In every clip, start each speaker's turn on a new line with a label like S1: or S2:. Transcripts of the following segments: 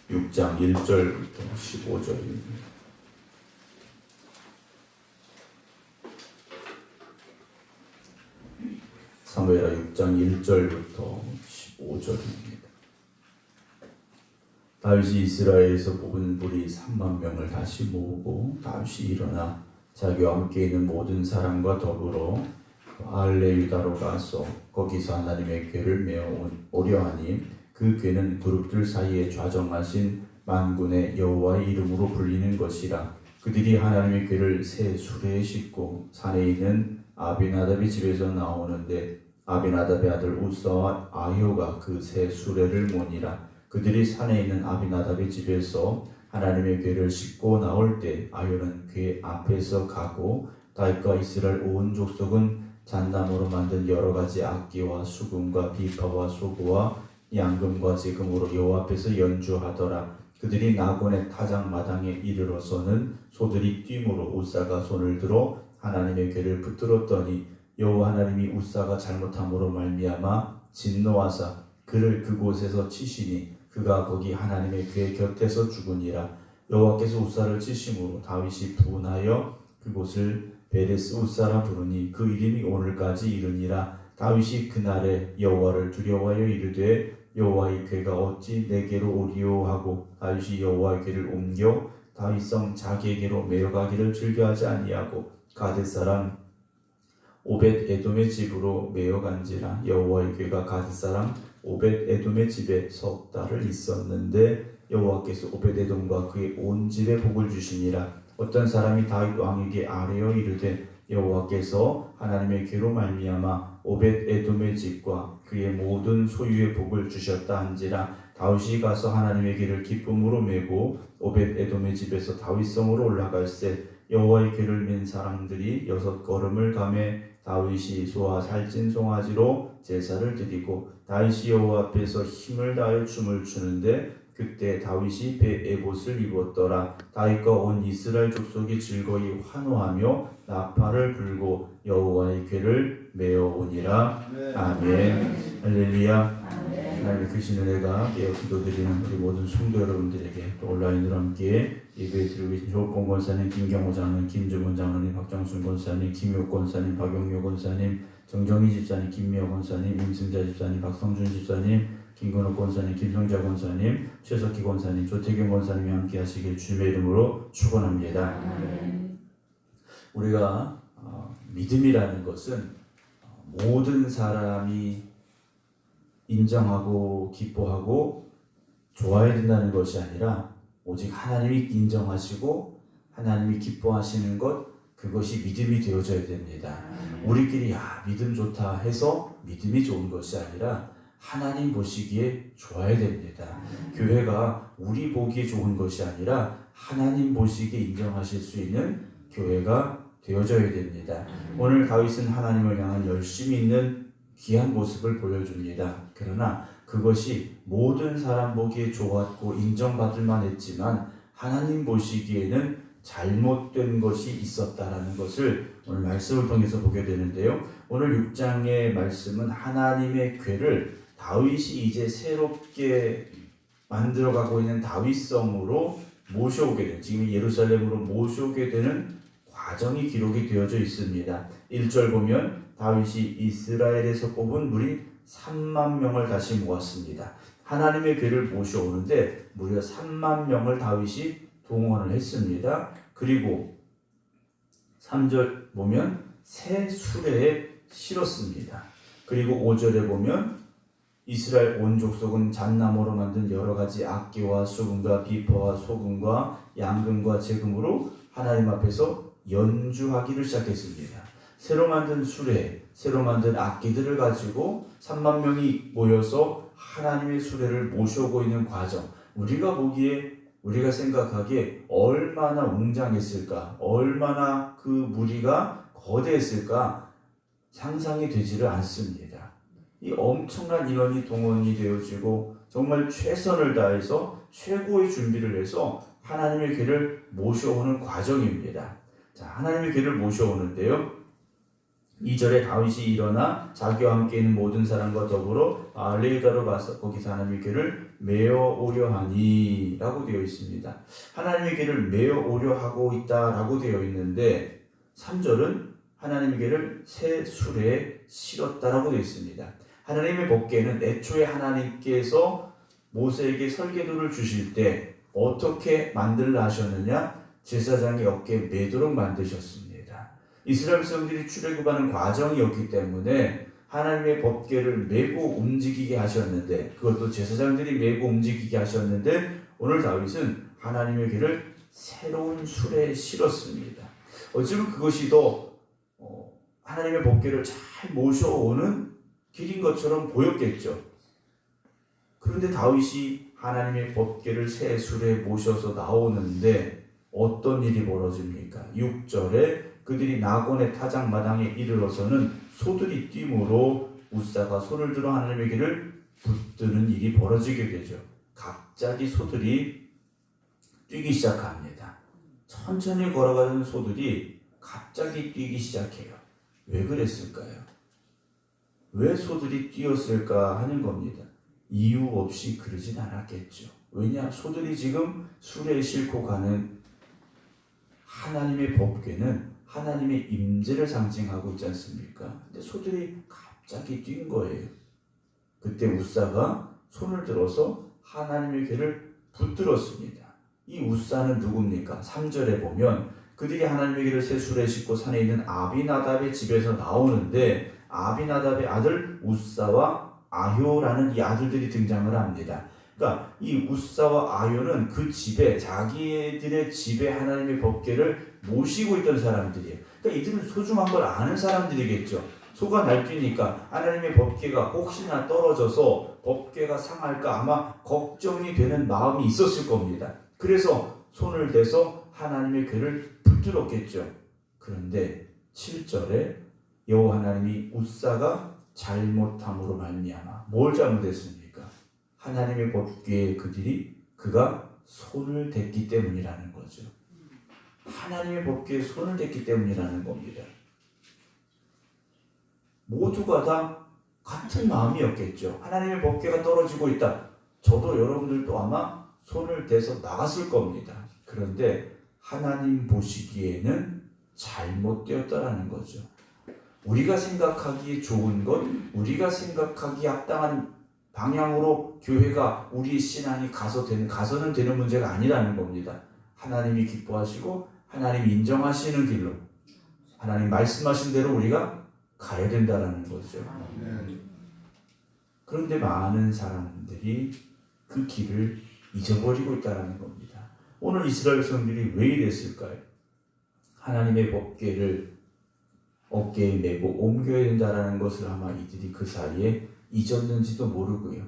S1: 6장 1절부터 15절입니다. 사무엘하 6장 1절부터 15절입니다. 다윗이 이스라엘에서 뽑은 무리 3만 명을 다시 모으고 다윗이 일어나 자기와 함께 있는 모든 사람과 더불어 알레 유다로 가서 거기서 하나님의 궤를 메어 오려 하니 그 궤는 그룹들 사이에 좌정하신 만군의 여호와의 이름으로 불리는 것이라. 그들이 하나님의 궤를 새 수레에 싣고 산에 있는 아비나답의 집에서 나오는데 아비나답의 아들 우사와 아효가 그 새 수레를 모니라. 그들이 산에 있는 아비나답의 집에서 하나님의 궤를 싣고 나올 때 아효는 궤 앞에서 가고 다윗과 이스라엘 온 족속은 잣나무로 만든 여러 가지 악기와 수금과 비파와 소구와 양금과 제금으로 여호와 앞에서 연주하더라. 그들이 나곤의 타작마당에 이르러서는 소들이 뛰므로 우사가 손을 들어 하나님의 궤를 붙들었더니 여호와 하나님이 우사가 잘못함으로 말미암아 진노하사 그를 그곳에서 치시니 그가 거기 하나님의 궤 곁에서 죽으니라. 여호와께서 우사를 치심으로 다윗이 분하여 그곳을 베레스 우사라 부르니 그 이름이 오늘까지 이르니라. 다윗이 그날에 여호와를 두려워하여 이르되 여호와의 궤가 어찌 내게로 오리오 하고 다윗이 여호와의 궤를 옮겨 다윗성 자기에게로 메어가기를 즐겨하지 아니하고 가드 사람 오벳 에돔의 집으로 메어간지라. 여호와의 궤가 가드 사람 오벳 에돔의 집에 석 달을 있었는데 여호와께서 오벳 에돔과 그의 온 집에 복을 주시니라. 어떤 사람이 다윗 왕에게 아뢰어 이르되 여호와께서 하나님의 궤로 말미암아 오벳 에돔의 집과 그의 모든 소유의 복을 주셨다 한지라. 다윗이 가서 하나님의 궤를 기쁨으로 메고 오벳 에돔의 집에서 다윗성으로 올라갈새 여호와의 궤를 맨 사람들이 6걸음을 가매 다윗이 소와 살찐 송아지로 제사를 드리고 다윗이 여호와 앞에서 힘을 다하여 춤을 추는데 그때 다윗이 배 에봇을 입었더라. 다윗과 온 이스라엘 족속이 즐거이 환호하며 나팔을 불고 여호와의 궤를 메어오니라. 아멘. 할렐루야. 하나님의 크신 은혜가 깨어 기도드리는 우리 모든 성도 여러분들에게 또 온라인으로 함께 예배 드리고 계신 조옥봉 권사님, 김경호 장로님, 김주문 장로님, 박정순 권사님, 김효 권사님, 박용료 권사님, 정정희 집사님, 김미호 권사님, 임승자 집사님, 박성준 집사님, 김건욱 권사님, 김성자 권사님, 최석희 권사님, 조태경 권사님이 함께 하시길 주님의 이름으로 축원합니다. 우리가 믿음이라는 것은 모든 사람이 인정하고 기뻐하고 좋아해야 된다는 것이 아니라 오직 하나님이 인정하시고 하나님이 기뻐하시는 것, 그것이 믿음이 되어져야 됩니다. 우리끼리 믿음 좋다 해서 믿음이 좋은 것이 아니라 하나님 보시기에 좋아야 됩니다. 교회가 우리 보기에 좋은 것이 아니라 하나님 보시기에 인정하실 수 있는 교회가 되어져야 됩니다. 오늘 다윗은 하나님을 향한 열심이 있는 귀한 모습을 보여줍니다. 그러나 그것이 모든 사람 보기에 좋았고 인정받을 만했지만 하나님 보시기에는 잘못된 것이 있었다라는 것을 오늘 말씀을 통해서 보게 되는데요. 오늘 6장의 말씀은 하나님의 궤를 다윗이 이제 새롭게 만들어가고 있는 다윗성으로 모셔오게 되는, 지금 예루살렘으로 모셔오게 되는 과정이 기록이 되어져 있습니다. 1절 보면 다윗이 이스라엘에서 뽑은 무리 3만 명을 다시 모았습니다. 하나님의 궤를 모셔오는데 무려 3만 명을 다윗이 동원을 했습니다. 그리고 3절 보면 새 수레에 실었습니다. 그리고 5절에 보면 이스라엘 온 족속은 잣나무로 만든 여러 가지 악기와 수금과 비퍼와 소금과 양금과 제금으로 하나님 앞에서 연주하기를 시작했습니다. 새로 만든 수레, 새로 만든 악기들을 가지고 3만 명이 모여서 하나님의 수레를 모셔오고 있는 과정, 우리가 보기에, 우리가 생각하기에 얼마나 웅장했을까, 얼마나 그 무리가 거대했을까 상상이 되지를 않습니다. 이 엄청난 인원이 동원이 되어지고 정말 최선을 다해서 최고의 준비를 해서 하나님의 궤를 모셔오는 과정입니다. 자, 하나님의 궤를 모셔오는데요. 2절에 다윗이 일어나 자기와 함께 있는 모든 사람과 더불어 아알레유다로 가서 거기서 하나님의 궤를 메어 오려 하니 라고 되어 있습니다. 하나님의 궤를 메어 오려 하고 있다라고 되어 있는데 3절은 하나님의 궤를 새 수레에 실었다라고 되어 있습니다. 하나님의 법궤는 애초에 하나님께서 모세에게 설계도를 주실 때 어떻게 만들라 하셨느냐? 제사장의 어깨에 매도록 만드셨습니다. 이스라엘 백성들이 출애굽하는 과정이었기 때문에 하나님의 법궤를 메고 움직이게 하셨는데, 그것도 제사장들이 메고 움직이게 하셨는데, 오늘 다윗은 하나님의 궤를 새로운 수레에 실었습니다. 어쩌면 그것이 더 하나님의 법궤를 잘 모셔오는 길인 것처럼 보였겠죠. 그런데 다윗이 하나님의 법궤를 새 수레에 모셔서 나오는데 어떤 일이 벌어집니까? 6절에 그들이 나곤의 타작마당에 이르러서는 소들이 뛰므로 웃사가 손을 들어 하나님의 궤를 붙드는 일이 벌어지게 되죠. 갑자기 소들이 뛰기 시작합니다. 천천히 걸어가는 소들이 갑자기 뛰기 시작해요. 왜 그랬을까요? 왜 소들이 뛰었을까 하는 겁니다. 이유 없이 그러진 않았겠죠. 왜냐? 소들이 지금 수레에 싣고 가는 하나님의 법궤는 하나님의 임재를 상징하고 있지 않습니까? 근데 소들이 갑자기 뛴 거예요. 그때 웃사가 손을 들어서 하나님의 궤를 붙들었습니다. 이 웃사는 누굽니까? 3절에 보면 그들이 하나님의 궤를 새 수레에 싣고 산에 있는 아비나답의 집에서 나오는데 아비나답의 아들 웃사와 아효라는 이 아들들이 등장을 합니다. 그러니까 이 웃사와 아효는 그 집에, 자기들의 집에 하나님의 법궤를 모시고 있던 사람들이에요. 그러니까 이들은 소중한 걸 아는 사람들이겠죠. 소가 날뛰니까 하나님의 법궤가 혹시나 떨어져서 법궤가 상할까 아마 걱정이 되는 마음이 있었을 겁니다. 그래서 손을 대서 하나님의 궤를 붙들었겠죠. 그런데 7절에 여호와 하나님이 웃사가 잘못함으로 말미암아 뭘 잘못했습니까? 하나님의 법궤에 그가 손을 댔기 때문이라는 거죠. 하나님의 법궤에 손을 댔기 때문이라는 겁니다. 모두가 다 같은 마음이었겠죠. 하나님의 법궤가 떨어지고 있다. 저도 여러분들도 아마 손을 대서 나갔을 겁니다. 그런데 하나님 보시기에는 잘못되었다라는 거죠. 우리가 생각하기에 좋은 것, 우리가 생각하기에 합당한 방향으로 교회가 우리 신앙이 가서는 되는 문제가 아니라는 겁니다. 하나님이 기뻐하시고 하나님이 인정하시는 길로 하나님 말씀하신 대로 우리가 가야 된다는 거죠. 그런데 많은 사람들이 그 길을 잊어버리고 있다는 겁니다. 오늘 이스라엘 백성들이 왜 이랬을까요? 하나님의 법궤를 어깨에 메고 옮겨야 된다는 것을 아마 이들이 그 사이에 잊었는지도 모르고요.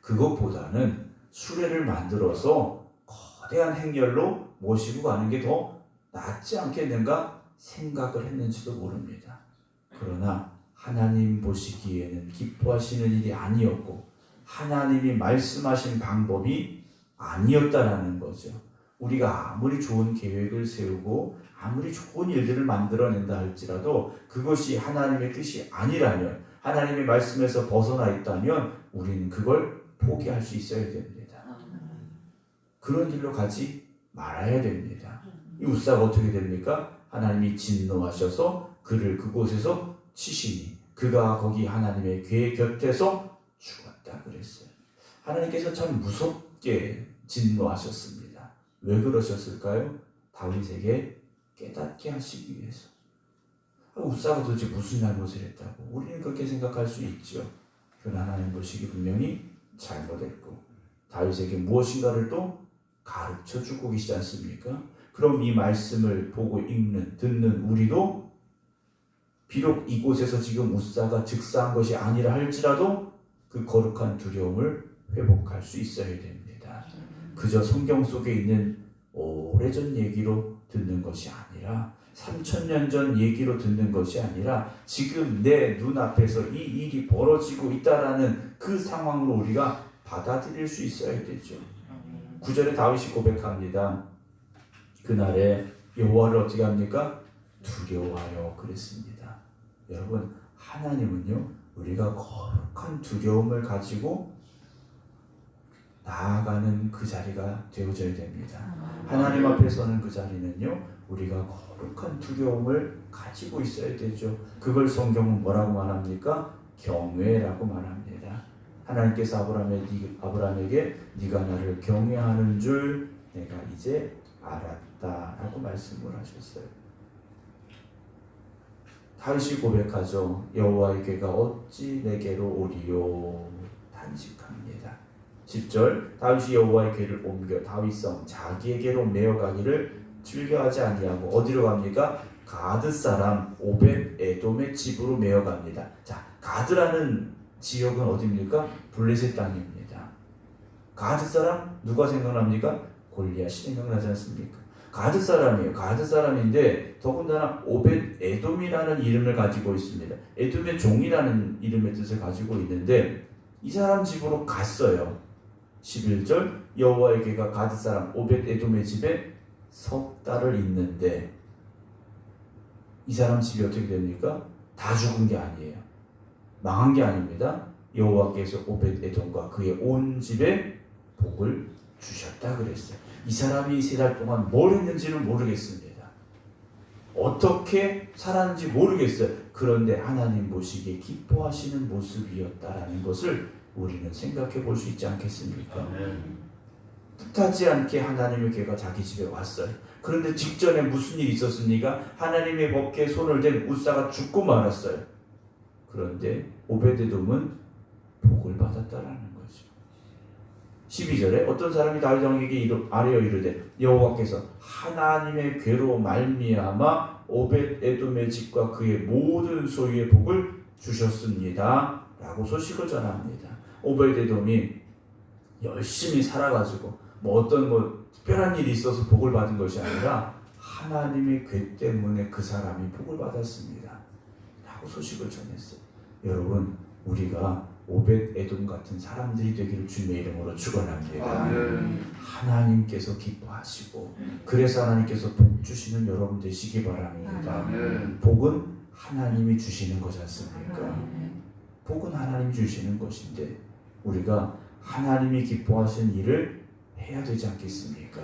S1: 그것보다는 수레를 만들어서 거대한 행렬로 모시고 가는 게 더 낫지 않겠는가 생각을 했는지도 모릅니다. 그러나 하나님 보시기에는 기뻐하시는 일이 아니었고 하나님이 말씀하신 방법이 아니었다라는 거죠. 우리가 아무리 좋은 계획을 세우고 아무리 좋은 일들을 만들어낸다 할지라도 그것이 하나님의 뜻이 아니라면, 하나님의 말씀에서 벗어나 있다면 우리는 그걸 포기할 수 있어야 됩니다. 그런 길로 가지 말아야 됩니다. 이 웃사가 어떻게 됩니까? 하나님이 진노하셔서 그를 그곳에서 치시니 그가 거기 하나님의 궤 곁에서 죽었다 그랬어요. 하나님께서 참 무섭게 진노하셨습니다. 왜 그러셨을까요? 다윗에게 깨닫게 하시기 위해서. 웃사가 도대체 무슨 잘못을 했다고 우리는 그렇게 생각할 수 있죠. 그러나 하나님 보시기 분명히 잘못했고 다윗에게 무엇인가를 또 가르쳐주고 계시지 않습니까? 그럼 이 말씀을 보고 읽는, 듣는 우리도 비록 이곳에서 지금 웃사가 즉사한 것이 아니라 할지라도 그 거룩한 두려움을 회복할 수 있어야 됩니다. 그저 성경 속에 있는 오래전 얘기로 듣는 것이 아니라 3000년 전 얘기로 듣는 것이 아니라 지금 내 눈앞에서 이 일이 벌어지고 있다라는 그 상황으로 우리가 받아들일 수 있어야 되죠. 9절에 다윗이 고백합니다. 그날에 여호와를 어떻게 합니까? 두려워하여 그랬습니다. 여러분, 하나님은요, 우리가 거룩한 두려움을 가지고 나아가는 그 자리가 되어져야 됩니다. 하나님 앞에 서는 그 자리는요, 우리가 거룩한 두려움을 가지고 있어야 되죠. 그걸 성경은 뭐라고 말합니까? 경외라고 말합니다. 하나님께서 아브라함에게 네가 나를 경외하는 줄 내가 이제 알았다라고 말씀을 하셨어요. 다윗이 고백하죠. 여호와의 궤가 어찌 내게로 오리요 단식합니다. 10절 다윗이 여호와의 궤를 옮겨 다윗성 자기에게로 메어가기를 즐겨하지 아니하고 어디로 갑니까? 가드 사람 오벳 에돔의 집으로 메어갑니다. 자, 가드라는 지역은 어디입니까? 블레셋 땅입니다. 가드 사람 누가 생각납니까? 골리앗이 생각나지 않습니까? 가드 사람이에요. 가드 사람인데 더군다나 오벳 에돔이라는 이름을 가지고 있습니다. 에돔의 종이라는 이름의 뜻을 가지고 있는데 이 사람 집으로 갔어요. 11절 여호와의 궤가 가드 사람 오벳 에돔의 집에 석 달을 있는데 이 사람 집이 어떻게 됩니까? 다 죽은 게 아니에요. 망한 게 아닙니다. 여호와께서 오벳 에돔과 그의 온 집에 복을 주셨다 그랬어요. 이 사람이 3달 동안 뭘 했는지는 모르겠습니다. 어떻게 살았는지 모르겠어요. 그런데 하나님 보시기에 기뻐하시는 모습이었다라는 것을 우리는 생각해 볼 수 있지 않겠습니까? 뜻하지 않게 하나님의 궤가 자기 집에 왔어요. 그런데 직전에 무슨 일이 있었습니까? 하나님의 법궤에 손을 댄 우사가 죽고 말았어요. 그런데 오벳에돔은 복을 받았다라는 거죠. 12절에 어떤 사람이 다윗 왕에게 아뢰어 이르되 여호와께서 하나님의 궤로 말미암아 오벳 에돔의 집과 그의 모든 소유의 복을 주셨습니다 라고 소식을 전합니다. 오벳 에돔이 열심히 살아가지고 어떤 특별한 일이 있어서 복을 받은 것이 아니라 하나님의 궤 때문에 그 사람이 복을 받았습니다 라고 소식을 전했어요. 여러분, 우리가 오벳 에돔 같은 사람들이 되기를 주님의 이름으로 축원합니다. 하나님께서 기뻐하시고 그래서 하나님께서 복 주시는 여러분 되시기 바랍니다. 복은 하나님이 주시는 거지 않습니까? 복은 하나님이 주시는 것인데 우리가 하나님이 기뻐하시는 일을 해야 되지 않겠습니까?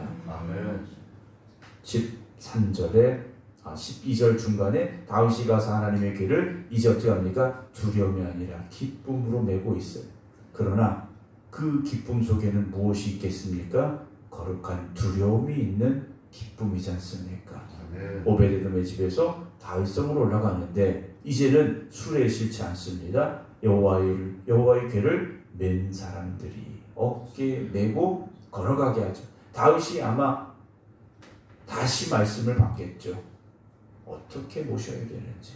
S1: 12절 중간에 다윗이 가서 하나님의 궤를 이제 어떻게 합니까? 두려움이 아니라 기쁨으로 메고 있어요. 그러나 그 기쁨 속에는 무엇이 있겠습니까? 거룩한 두려움이 있는 기쁨이지 않습니까? 오벳에돔의 집에서 다윗성으로 올라가는데 이제는 수레에 실지 않습니다. 여호와의 궤를 맨 사람들이 어깨에 메고 걸어가게 하죠. 다윗이 아마 다시 말씀을 받겠죠. 어떻게 모셔야 되는지.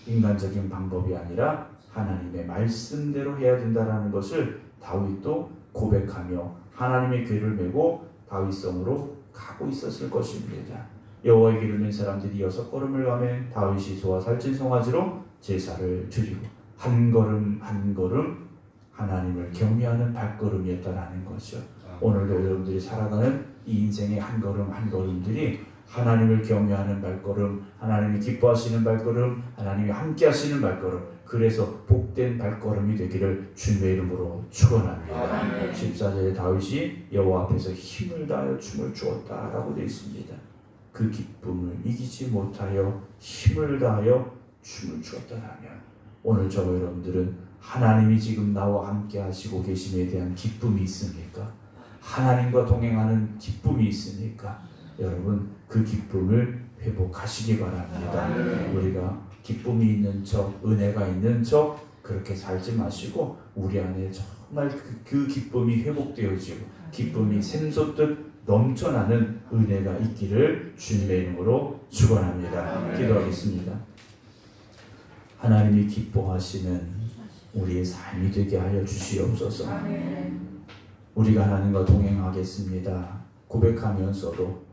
S1: 인간적인 방법이 아니라 하나님의 말씀대로 해야 된다는 것을 다윗도 고백하며 하나님의 궤를 메고 다윗성으로 가고 있었을 것입니다. 여호와의 궤를 맨 사람들이 6걸음을 가매 다윗이 소와 살찐 송아지로 제사를 드리고 한 걸음 한 걸음 하나님을 경외하는 발걸음이었다라는 것이죠. 오늘도 여러분들이 살아가는 이 인생의 한 걸음 한 걸음들이 하나님을 경외하는 발걸음, 하나님이 기뻐하시는 발걸음, 하나님이 함께 하시는 발걸음, 그래서 복된 발걸음이 되기를 주님의 이름으로 축원합니다. 14절에 다윗이 여호와 앞에서 힘을 다하여 춤을 추었다라고 되어 있습니다. 그 기쁨을 이기지 못하여 힘을 다하여 춤을 추었다라면 오늘 저와 여러분들은 하나님이 지금 나와 함께 하시고 계심에 대한 기쁨이 있습니까? 하나님과 동행하는 기쁨이 있습니까? 여러분, 그 기쁨을 회복하시기 바랍니다. 우리가 기쁨이 있는 척, 은혜가 있는 척 그렇게 살지 마시고 우리 안에 정말 그 기쁨이 회복되어지고 기쁨이 샘솟듯 넘쳐나는 은혜가 있기를 주님의 이름으로 축원합니다. 기도하겠습니다. 하나님이 기뻐하시는 우리의 삶이 되게 하여 주시옵소서. 우리가 하나님과 동행하겠습니다. 고백하면서도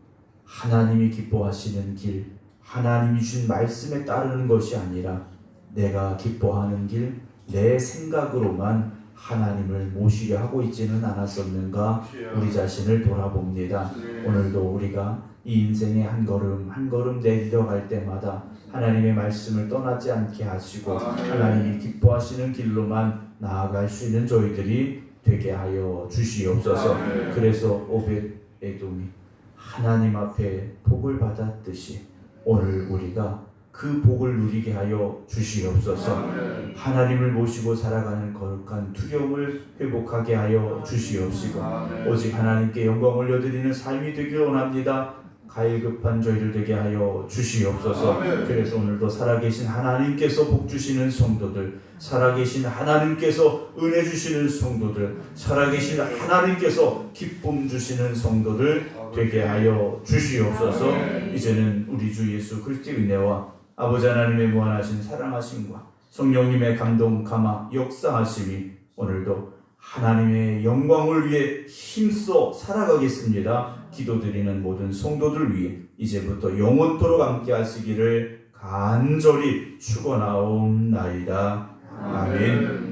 S1: 하나님이 기뻐하시는 길, 하나님이 주신 말씀에 따르는 것이 아니라 내가 기뻐하는 길, 내 생각으로만 하나님을 모시려 하고 있지는 않았었는가 우리 자신을 돌아봅니다. 오늘도 우리가 이 인생의 한 걸음 한 걸음 내려갈 때마다 하나님의 말씀을 떠나지 않게 하시고 하나님이 기뻐하시는 길로만 나아갈 수 있는 저희들이 되게 하여 주시옵소서. 그래서 오벳 에돔이 하나님 앞에 복을 받았듯이 오늘 우리가 그 복을 누리게 하여 주시옵소서. 하나님을 모시고 살아가는 거룩한 두려움을 회복하게 하여 주시옵시고 오직 하나님께 영광 올려드리는 삶이 되기를 원합니다. 가일급한 저희를 되게 하여 주시옵소서. 그래서 오늘도 살아계신 하나님께서 복 주시는 성도들, 살아계신 하나님께서 은혜 주시는 성도들, 살아계신 하나님께서 기쁨 주시는 성도들 되게 하여 주시옵소서. 이제는 우리 주 예수 그리스도의 은혜와 아버지 하나님의 무한하신 사랑하심과 성령님의 감동 감화 역사하심이 오늘도 하나님의 영광을 위해 힘써 살아가겠습니다. 기도드리는 모든 성도들 위해 이제부터 영원토록 함께 하시기를 간절히 축원하옵나이다. 아멘.